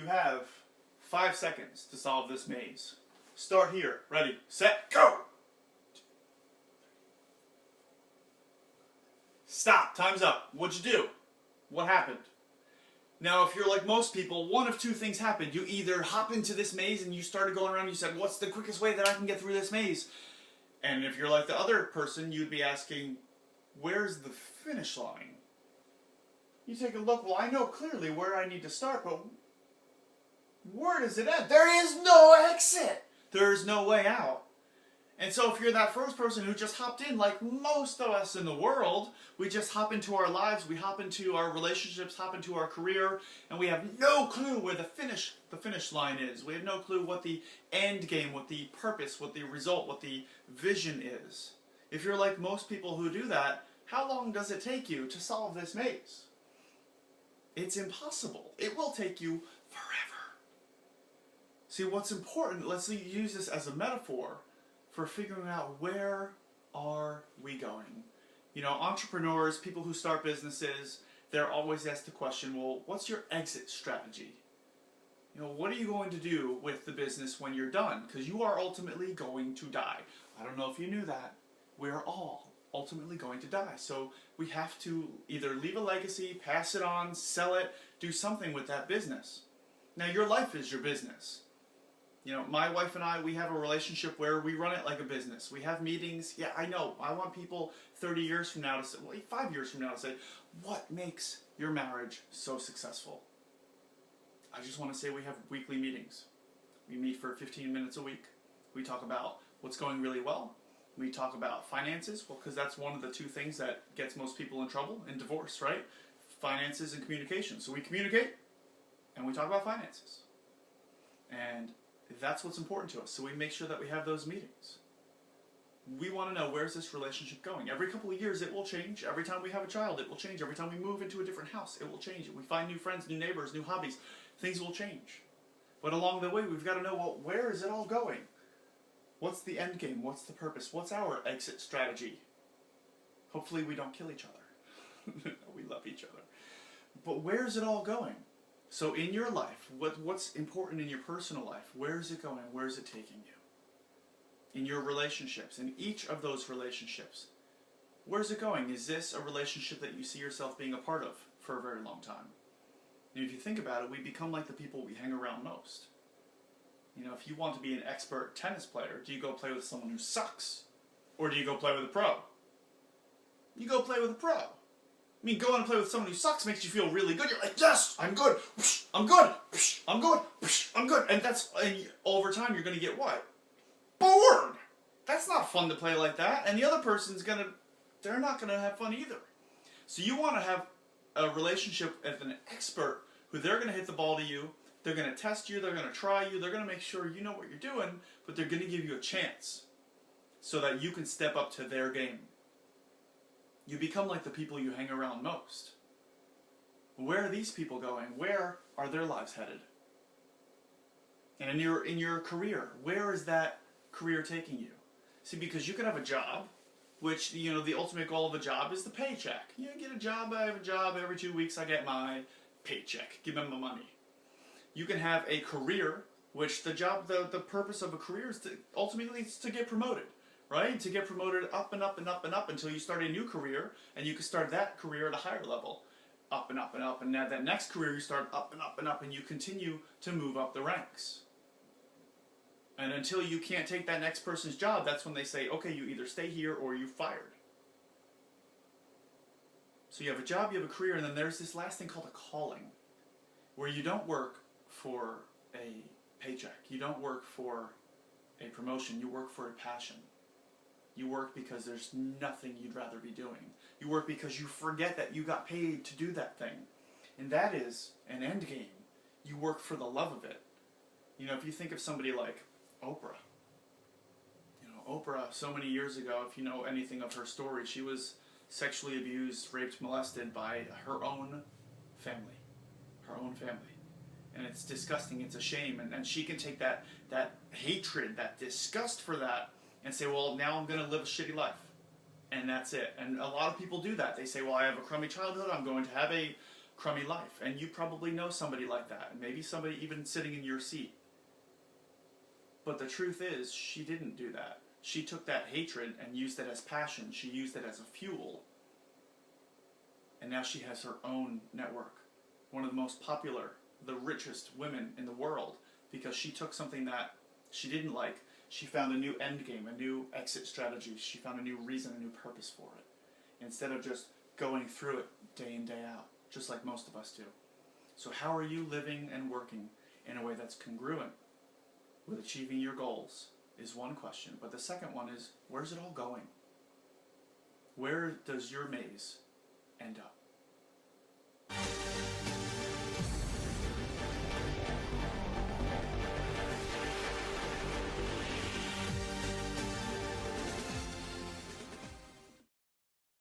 have 5 seconds to solve this maze. Start here. Ready, set, go! Stop. Time's up. What'd you do? What happened? Now, if you're like most people, one of two things happened. You either hop into this maze and you started going around and you said, what's the quickest way that I can get through this maze? And if you're like the other person, you'd be asking, where's the finish line? You take a look, well, I know clearly where I need to start, but where does it end? There is no exit. There's no way out. And so if you're that first person who just hopped in, like most of us in the world, we just hop into our lives, we hop into our relationships, hop into our career, and we have no clue where the finish line is. We have no clue what the end game, what the purpose, what the result, what the vision is. If you're like most people who do that, how long does it take you to solve this maze? It's impossible. It will take you forever. See, what's important, let's use this as a metaphor for figuring out where are we going. You know, entrepreneurs, people who start businesses, they're always asked the question, well, what's your exit strategy? You know, what are you going to do with the business when you're done? Because you are ultimately going to die. I don't know if you knew that. We're all ultimately going to die. So we have to either leave a legacy, pass it on, sell it, do something with that business. Now, your life is your business. You know, my wife and I, we have a relationship where we run it like a business. We have meetings. Yeah, I know. I want people 30 years from now to say, well, 5 years from now to say, what makes your marriage so successful? I just want to say we have weekly meetings. We meet for 15 minutes a week. We talk about what's going really well. We talk about finances, well, because that's one of the two things that gets most people in trouble in divorce, right? Finances and communication. So we communicate and we talk about finances. And that's what's important to us. So we make sure that we have those meetings. We want to know, where's this relationship going? Every couple of years it will change. Every time we have a child it will change. Every time we move into a different house it will change. If we find new friends, new neighbors, new hobbies, things will change. But along the way we've got to know, well, where is it all going? What's the end game? What's the purpose? What's our exit strategy? Hopefully we don't kill each other. We love each other. But where is it all going? So in your life, what's important in your personal life? Where is it going? Where is it taking you? In your relationships, in each of those relationships, where's it going? Is this a relationship that you see yourself being a part of for a very long time? And if you think about it, we become like the people we hang around most. You know, if you want to be an expert tennis player, do you go play with someone who sucks? Or do you go play with a pro? You go play with a pro. I mean, going to play with someone who sucks makes you feel really good. You're like, yes, I'm good, I'm good, I'm good, I'm good. And over time you're going to get what? Bored! That's not fun to play like that. And the other person's they're not going to have fun either. So you want to have a relationship with an expert who they're going to hit the ball to you, they're going to test you, they're going to try you, they're going to make sure you know what you're doing, but they're going to give you a chance so that you can step up to their game. You become like the people you hang around most. Where are these people going? Where are their lives headed? And in your career, where is that career taking you? See, because you could have a job, which, you know, the ultimate goal of a job is the paycheck. You get a job, I have a job, every 2 weeks I get my paycheck. Give me my money. You can have a career, which the purpose of a career is ultimately to get promoted. Right? To get promoted up and up and up and up until you start a new career, and you can start that career at a higher level. Up and up and up, and now that next career you start up and up and up, and you continue to move up the ranks. And until you can't take that next person's job, that's when they say, okay, you either stay here or you're fired. So you have a job, you have a career, and then there's this last thing called a calling, where you don't work for a paycheck. You don't work for a promotion. You work for a passion. You work because there's nothing you'd rather be doing. You work because you forget that you got paid to do that thing. And that is an end game. You work for the love of it. You know, if you think of somebody like Oprah. You know, Oprah, so many years ago, if you know anything of her story, she was sexually abused, raped, molested by her own family. Her own family. And it's disgusting, it's a shame. And she can take that hatred, that disgust for that, and say, well, now I'm going to live a shitty life. And that's it. And a lot of people do that. They say, well, I have a crummy childhood, I'm going to have a crummy life. And you probably know somebody like that, maybe somebody even sitting in your seat. But the truth is, she didn't do that. She took that hatred and used it as passion. She used it as a fuel. And now she has her own network. One of the most popular, the richest women in the world, because she took something that she didn't like. She found a new end game, a new exit strategy. She found a new reason, a new purpose for it. Instead of just going through it day in, day out, just like most of us do. So how are you living and working in a way that's congruent with achieving your goals is one question. But the second one is, where's it all going? Where does your maze end up?